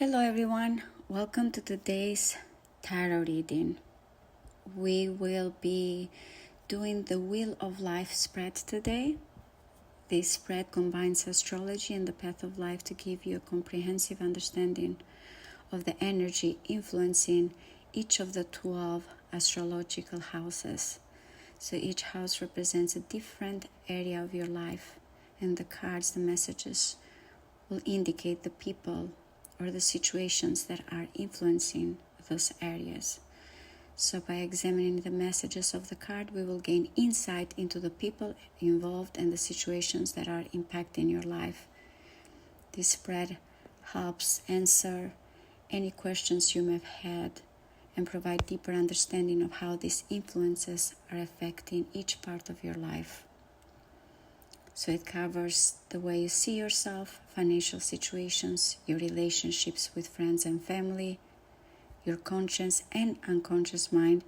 Hello everyone, welcome to today's tarot reading. We will be doing the Wheel of Life spread today. This spread combines astrology and the path of life to give you a comprehensive understanding of the energy influencing each of the 12 astrological houses. So each house represents a different area of your life, and the cards, the messages, will indicate the people or the situations that are influencing those areas. So by examining the messages of the card, we will gain insight into the people involved and the situations that are impacting your life. This spread helps answer any questions you may have had and provide deeper understanding of how these influences are affecting each part of your life. So it covers the way you see yourself, financial situations, your relationships with friends and family, your conscious and unconscious mind,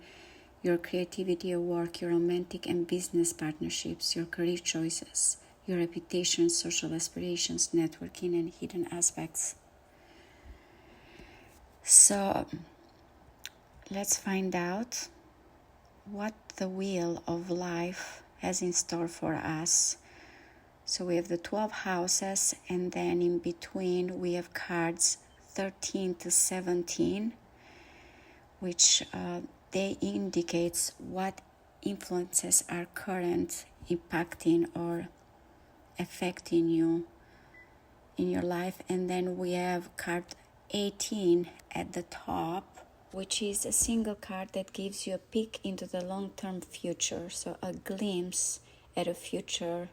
your creativity at work, your romantic and business partnerships, your career choices, your reputation, social aspirations, networking, and hidden aspects. So let's find out what the Wheel of Life has in store for us. So we have the 12 houses, and then in between we have cards 13 to 17, which they indicates what influences are current impacting or affecting you in your life. And then we have card 18 at the top, which is a single card that gives you a peek into the long-term future, so a glimpse at a future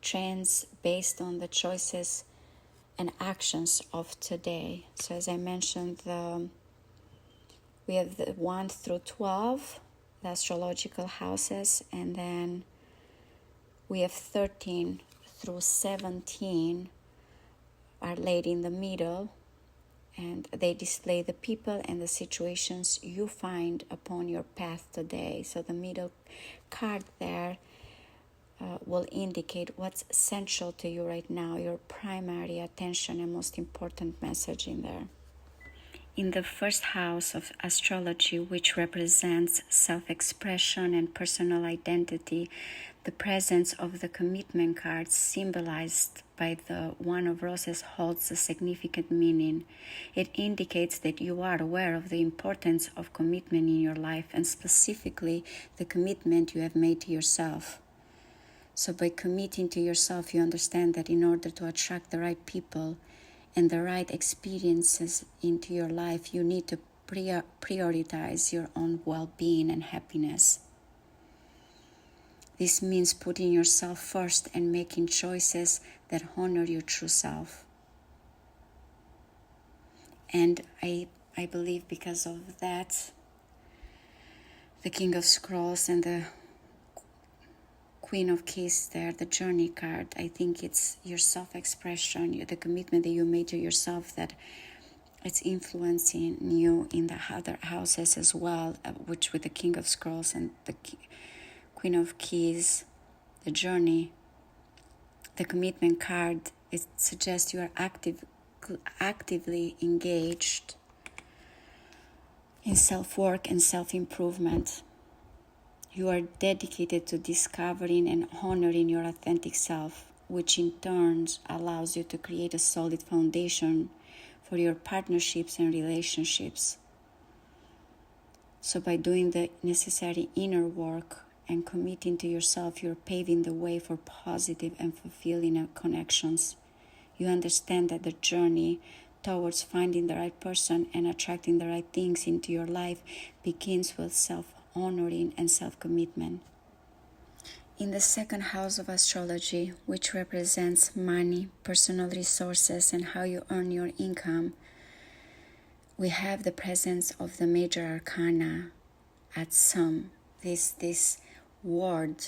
trends based on the choices and actions of today. So as I mentioned, we have the 1 through 12, the astrological houses, and then we have 13 through 17 are laid in the middle, and they display the people and the situations you find upon your path today. So the middle card there will indicate what's essential to you right now, your primary attention and most important message in there. In the first house of astrology, which represents self-expression and personal identity, the presence of the commitment card symbolized by the One of Roses holds a significant meaning. It indicates that you are aware of the importance of commitment in your life, and specifically the commitment you have made to yourself. So by committing to yourself, you understand that in order to attract the right people and the right experiences into your life, you need to prioritize your own well-being and happiness. This means putting yourself first and making choices that honor your true self. And I believe because of that, the King of Scrolls and the Queen of Keys there, the Journey card, I think it's your self-expression, the commitment that you made to yourself, that it's influencing you in the other houses as well, which with the King of Scrolls and the Queen of Keys, the Journey, the commitment card, it suggests you are actively engaged in self-work and self-improvement. You are dedicated to discovering and honoring your authentic self, which in turn allows you to create a solid foundation for your partnerships and relationships. So by doing the necessary inner work and committing to yourself, you're paving the way for positive and fulfilling connections. You understand that the journey towards finding the right person and attracting the right things into your life begins with self-honoring and self-commitment. In the second house of astrology, which represents money, personal resources, and how you earn your income, we have the presence of the major arcana at some. This word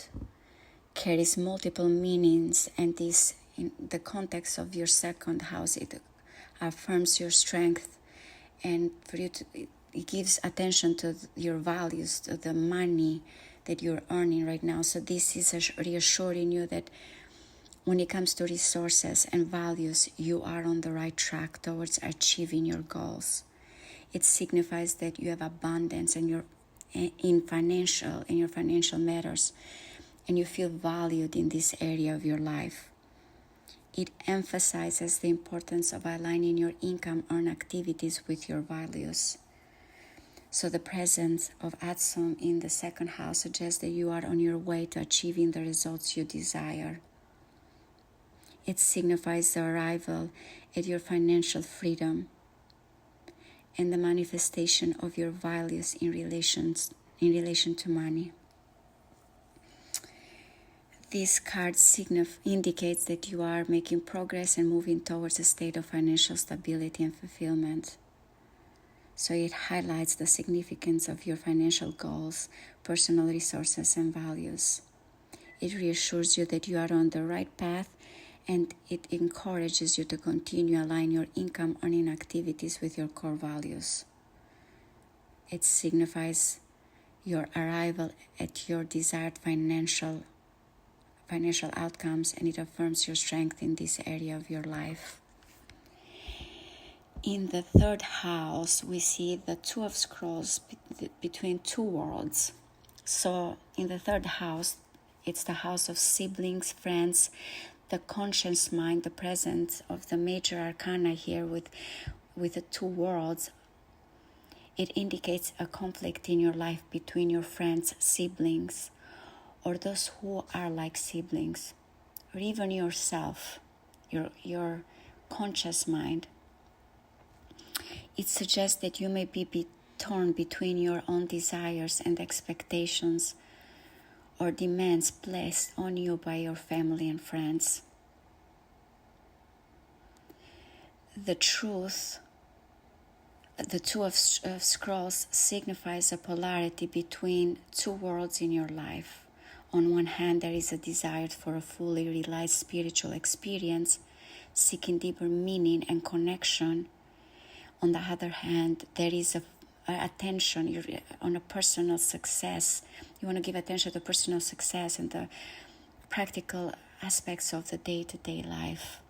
carries multiple meanings, and this, in the context of your second house, it affirms your strength, and for you to, it gives attention to your values, to the money that you're earning right now. So this is reassuring you that When it comes to resources and values, you are on the right track towards achieving your goals. It signifies that you have abundance in your financial matters, and you feel valued in this area of your life. It emphasizes the importance of aligning your income earned activities with your values. So the presence of Atsum in the second house suggests that you are on your way to achieving the results you desire. It signifies the arrival at your financial freedom and the manifestation of your values in relation to money. This card indicates that you are making progress and moving towards a state of financial stability and fulfillment. So it highlights the significance of your financial goals, personal resources, and values. It reassures you that you are on the right path, and it encourages you to continue aligning your income earning activities with your core values. It signifies your arrival at your desired financial outcomes, and it affirms your strength in this area of your life. In the third house, we see the Two of Scrolls between two worlds. So in the third house, it's the house of siblings, friends, the conscious mind, the presence of the major arcana here with the two worlds. It indicates a conflict in your life between your friends, siblings, or those who are like siblings, or even yourself, your conscious mind. It suggests that you may be torn between your own desires and expectations or demands placed on you by your family and friends. The truth, the Two of Scrolls signifies a polarity between two worlds in your life. On one hand, there is a desire for a fully realized spiritual experience, seeking deeper meaning and connection. On the other hand, there is attention on a personal success. You want to give attention to personal success and the practical aspects of the day-to-day life.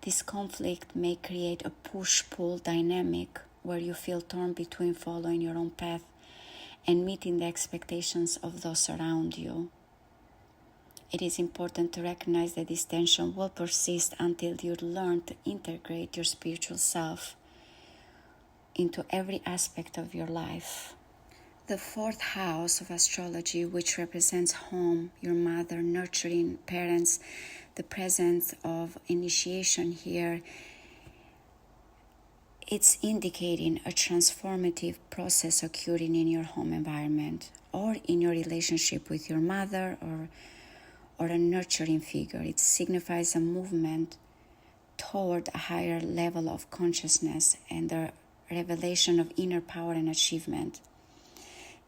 This conflict may create a push-pull dynamic where you feel torn between following your own path and meeting the expectations of those around you. It is important to recognize that this tension will persist until you learn to integrate your spiritual self into every aspect of your life. The fourth house of astrology, which represents home, your mother, nurturing parents, the presence of initiation here, it's indicating a transformative process occurring in your home environment or in your relationship with your mother or a nurturing figure. It signifies a movement toward a higher level of consciousness and the revelation of inner power and achievement.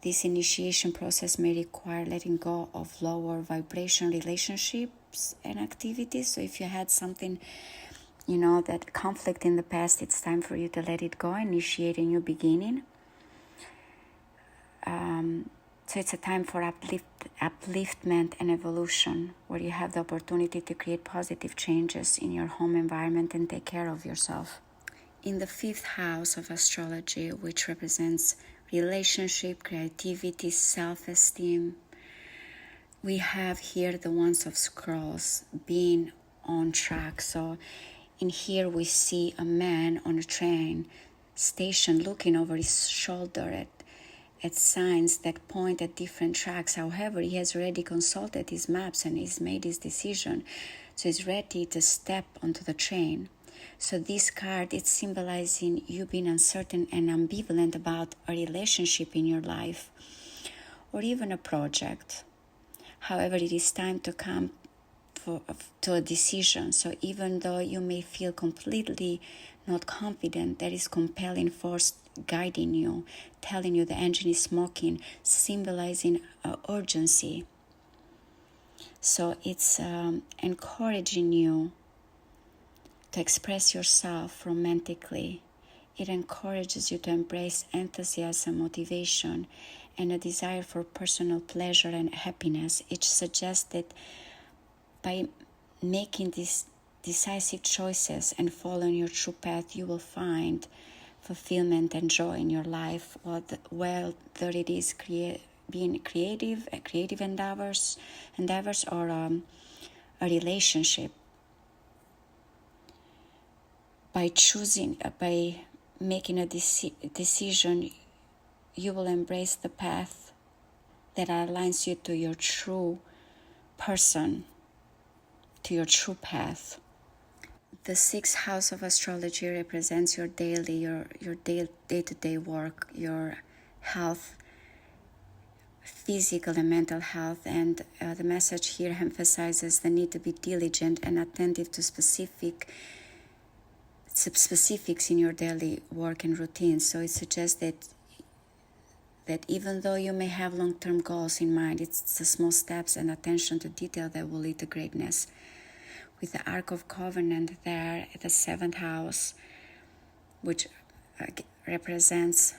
This initiation process may require letting go of lower vibration relationships and activities. So if you had something, that conflict in the past, it's time for you to let it go, initiate a new beginning. So it's a time for upliftment and evolution, where you have the opportunity to create positive changes in your home environment and take care of yourself. In the fifth house of astrology, which represents relationship, creativity, self-esteem, we have here the Wands of Scrolls being on track. So in here we see a man on a train station looking over his shoulder at signs that point at different tracks. However, he has already consulted his maps and he's made his decision. So he's ready to step onto the train. So this card, it's symbolizing you being uncertain and ambivalent about a relationship in your life or even a project. However, it is time to come to a decision. So even though you may feel completely not confident, there is compelling force guiding you, telling you the engine is smoking, symbolizing urgency. So it's encouraging you to express yourself romantically. It encourages you to embrace enthusiasm, motivation, and a desire for personal pleasure and happiness. It suggests that by making these decisive choices and following your true path, you will find fulfillment and joy in your life, whether it is being creative endeavors or a relationship. By making a decision, you will embrace the path that aligns you to your true person, to your true path. The sixth house of astrology represents your day-to-day work, your health, physical and mental health, and the message here emphasizes the need to be diligent and attentive to specifics in your daily work and routine. So it suggests that even though you may have long-term goals in mind, it's the small steps and attention to detail that will lead to greatness. With the Ark of Covenant there at the 7th house, which represents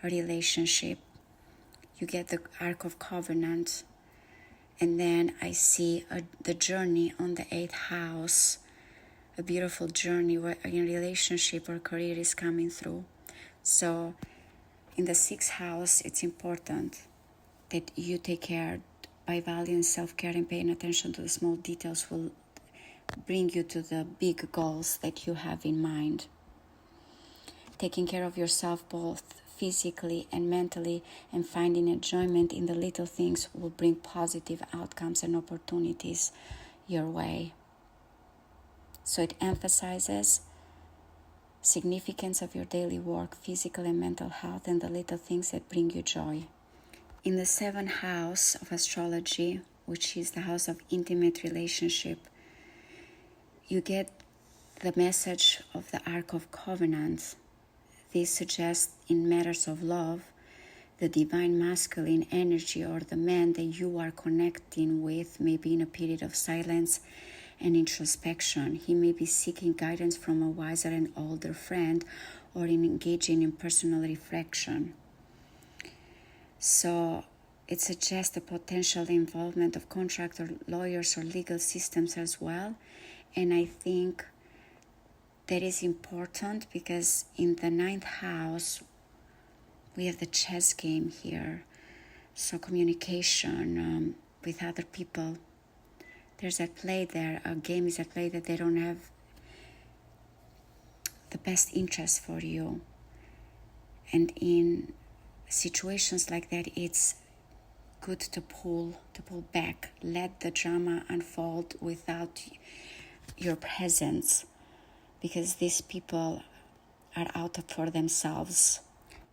a relationship, you get the Ark of Covenant. And then I see the journey on the 8th house, a beautiful journey where a relationship or career is coming through. So in the 6th house, it's important that you take care by valuing self-care and paying attention to the small details will bring you to the big goals that you have in mind. Taking care of yourself both physically and mentally and finding enjoyment in the little things will bring positive outcomes and opportunities your way. So it emphasizes significance of your daily work, physical and mental health, and the little things that bring you joy. In the 7th house of astrology, which is the house of intimate relationship, you get the message of the Ark of Covenant. This suggests in matters of love, the divine masculine energy or the man that you are connecting with may be in a period of silence and introspection. He may be seeking guidance from a wiser and older friend or in engaging in personal reflection. So it suggests the potential involvement of contractor, lawyers, or legal systems as well. And I think that is important because in the 9th house, we have the chess game here. So communication with other people. There's at play there, a game is at play that they don't have the best interest for you. And in situations like that, it's good to pull back, let the drama unfold without your presence, because these people are out for themselves.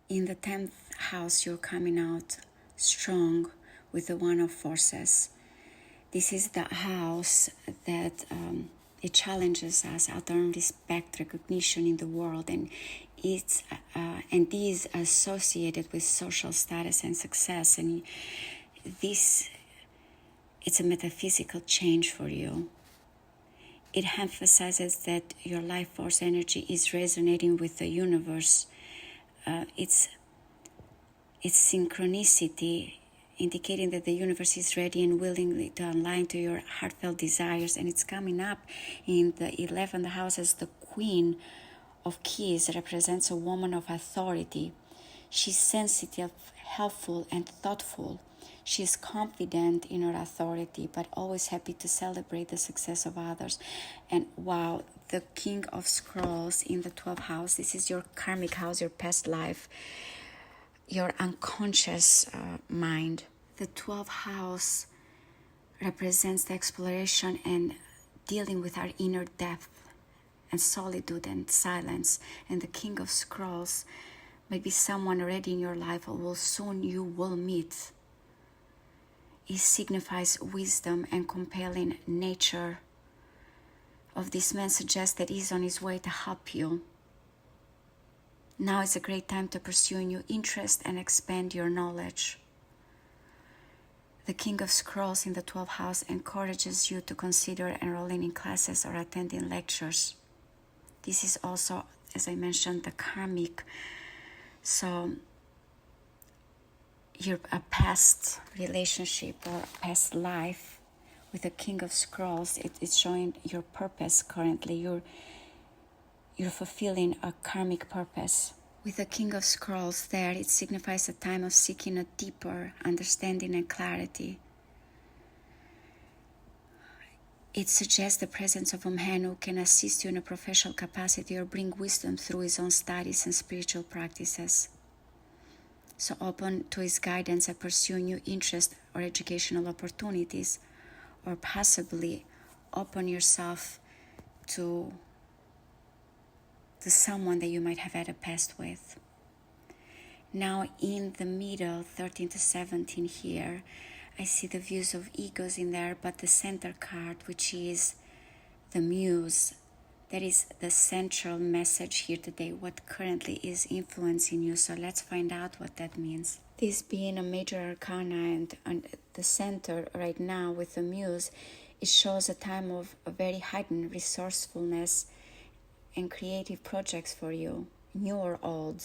In the 10th house, you're coming out strong with the One of Forces. This is the house that it challenges us out of respect, recognition in the world, and it's and is associated with social status and success. And this, it's a metaphysical change for you. It emphasizes that your life force energy is resonating with the universe. It's synchronicity, indicating that the universe is ready and willing to align to your heartfelt desires. And it's coming up in the 11th house as the Queen of Keys. Represents a woman of authority. She's sensitive, helpful, and thoughtful. She is confident in her authority, but always happy to celebrate the success of others. And wow, the King of Scrolls in the 12th house. This is your karmic house, your past life, your unconscious mind. The 12th house represents the exploration and dealing with our inner depth and solitude and silence. And the King of Scrolls may be someone already in your life or soon you will meet. It signifies wisdom and compelling nature of this man suggests that he's on his way to help you. Now is a great time to pursue new interest and expand your knowledge. The King of Scrolls in the 12th house encourages you to consider enrolling in classes or attending lectures. This is also, as I mentioned, the karmic. So your a past relationship or past life with the King of Scrolls, it's showing your purpose currently. You're fulfilling a karmic purpose. With the King of Scrolls there, it signifies a time of seeking a deeper understanding and clarity. It suggests the presence of a man who can assist you in a professional capacity or bring wisdom through his own studies and spiritual practices. So open to his guidance and pursue new interests or educational opportunities, or possibly open yourself to someone that you might have had a past with. Now in the middle, 13 to 17 here, I see the views of egos in there, but the center card, which is the muse, that is the central message here today, what currently is influencing you. So let's find out what that means. This being a major arcana and the center right now with the muse, it shows a time of a very heightened resourcefulness and creative projects for you, new or old.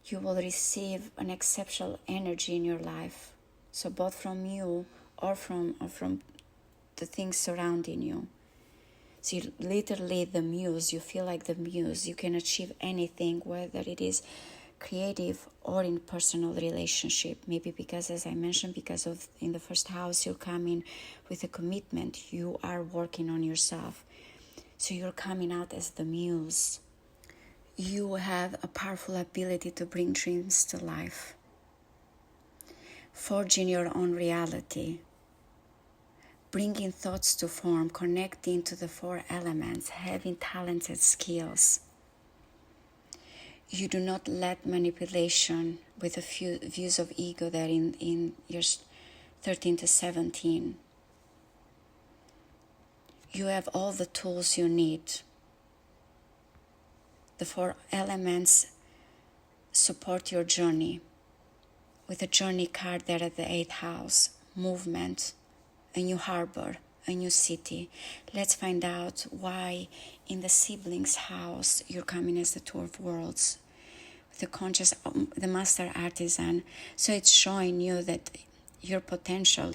You will receive an exceptional energy in your life. So both from you or from the things surrounding you. So you literally the muse, you feel like the muse. You can achieve anything, whether it is creative or in personal relationship. Maybe because, as I mentioned, because of in the first house, you're coming with a commitment. You are working on yourself. So you're coming out as the muse. You have a powerful ability to bring dreams to life. Forging your own reality. Bringing thoughts to form, connecting to the four elements, having talented skills. You do not let manipulation with a few views of ego there in years 13 to 17. You have all the tools you need. The four elements support your journey. With a journey card there at the 8th house, movement, a new harbor, a new city. Let's find out why in the siblings house you're coming as the Two of Worlds. The conscious, the master artisan. So it's showing you that your potential,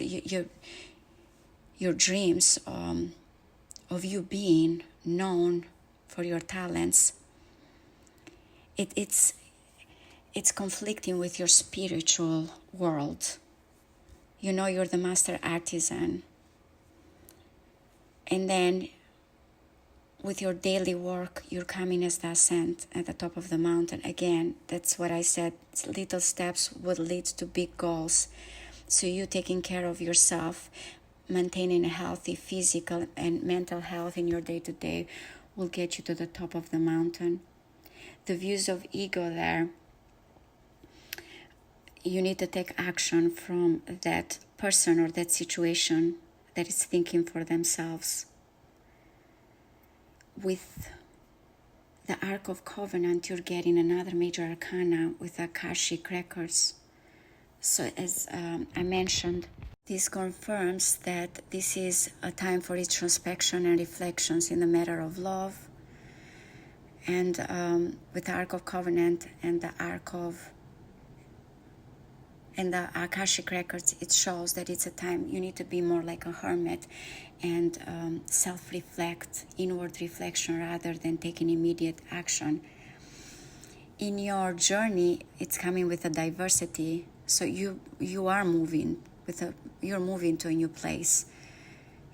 your dreams of you being known for your talents, it's conflicting with your spiritual world. You know you're the master artisan. And then with your daily work, you're coming as the ascent at the top of the mountain. Again, that's what I said. Little steps would lead to big goals. So you taking care of yourself, maintaining a healthy physical and mental health in your day-to-day will get you to the top of the mountain. The views of ego there, you need to take action from that person or that situation that is thinking for themselves. With the Ark of Covenant, you're getting another major arcana with the Akashic Records. So as I mentioned, this confirms that this is a time for introspection and reflections in the matter of love. And with the Ark of Covenant and the Akashic Records, it shows that it's a time you need to be more like a hermit and self-reflect, inward reflection rather than taking immediate action. In your journey, it's coming with a diversity. So you are moving you're moving to a new place.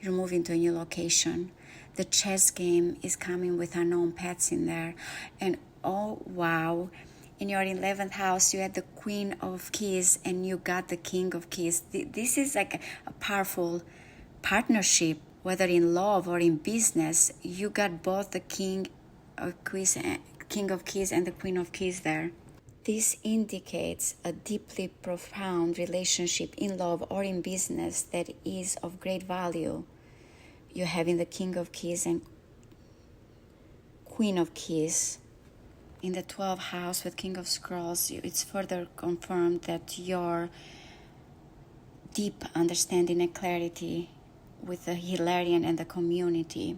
You're moving to a new location. The chess game is coming with unknown pets in there. And oh wow, in your 11th house, you had the Queen of Keys and you got the King of Keys. This is like a powerful partnership, whether in love or in business. You got both the King of Keys and the Queen of Keys there. This indicates a deeply profound relationship in love or in business that is of great value. You're having the King of Keys and Queen of Keys. In the 12th house with King of Scrolls, it's further confirmed that your deep understanding and clarity with the Hilarion and the community,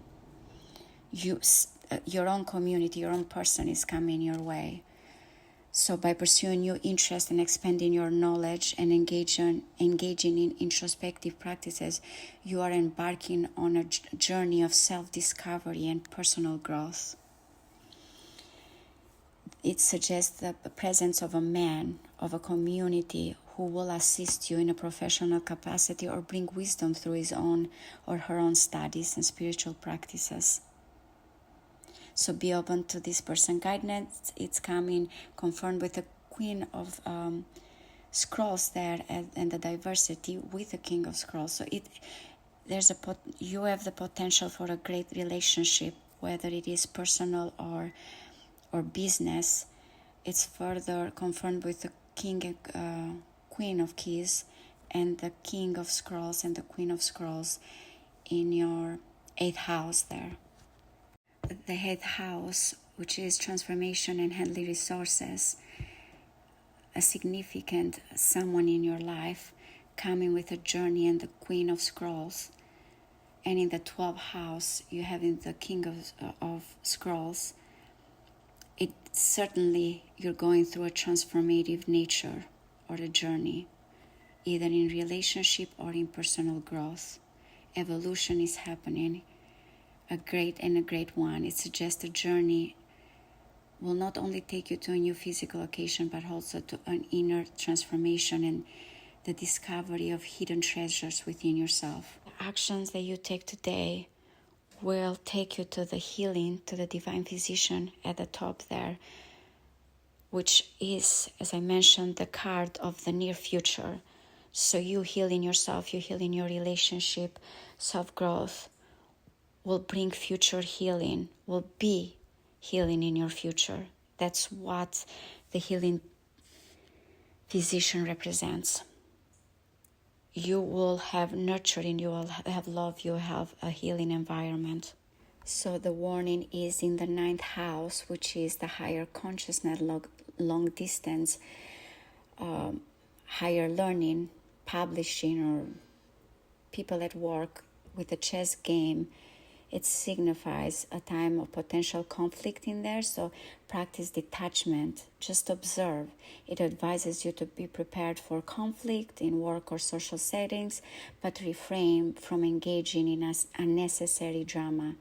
your own community, your own person is coming your way. So by pursuing new interests and expanding your knowledge and engaging in introspective practices, you are embarking on a journey of self-discovery and personal growth. It suggests the presence of a man, of a community who will assist you in a professional capacity or bring wisdom through his own or her own studies and spiritual practices. So be open to this person guidance. It's coming confirmed with the Queen of Scrolls there, and the diversity with the King of Scrolls. So you have the potential for a great relationship, whether it is personal or business. It's further confirmed with the Queen of Keys and the King of Scrolls and the Queen of Scrolls in your 8th house there. The 8th house, which is transformation and heavenly resources, a significant someone in your life coming with a journey, and the Queen of Scrolls. And in the 12th house, you have in the King of Scrolls. It certainly you're going through a transformative nature or a journey, either in relationship or in personal growth. Evolution is happening, a great one. It suggests a journey will not only take you to a new physical occasion, but also to an inner transformation and the discovery of hidden treasures within yourself. The actions that you take today will take you to the healing, to the divine physician at the top there, which is, as I mentioned, the card of the near future. So you healing yourself, you healing your relationship, self-growth will bring future healing, will be healing in your future. That's what the healing physician represents. You will have nurturing, you will have love, you will have a healing environment. So the warning is in the 9th house, which is the higher consciousness, long distance, higher learning, publishing, or people at work with a chess game. It signifies a time of potential conflict in there, so practice detachment. Just observe. It advises you to be prepared for conflict in work or social settings, but refrain from engaging in unnecessary drama.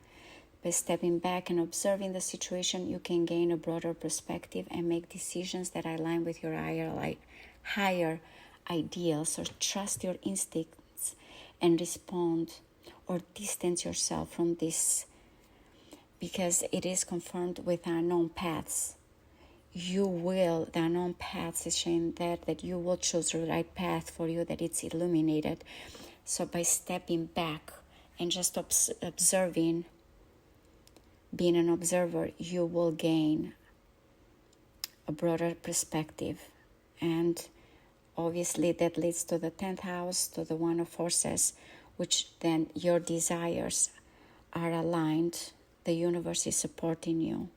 By stepping back and observing the situation, you can gain a broader perspective and make decisions that align with your higher ideals, or trust your instincts and respond or distance yourself from this, because it is confirmed with unknown paths. The unknown paths is showing that you will choose the right path for you, that it's illuminated. So by stepping back and just observing, being an observer, you will gain a broader perspective. And obviously that leads to the 10th house, to the One of Forces, which then your desires are aligned. The universe is supporting you.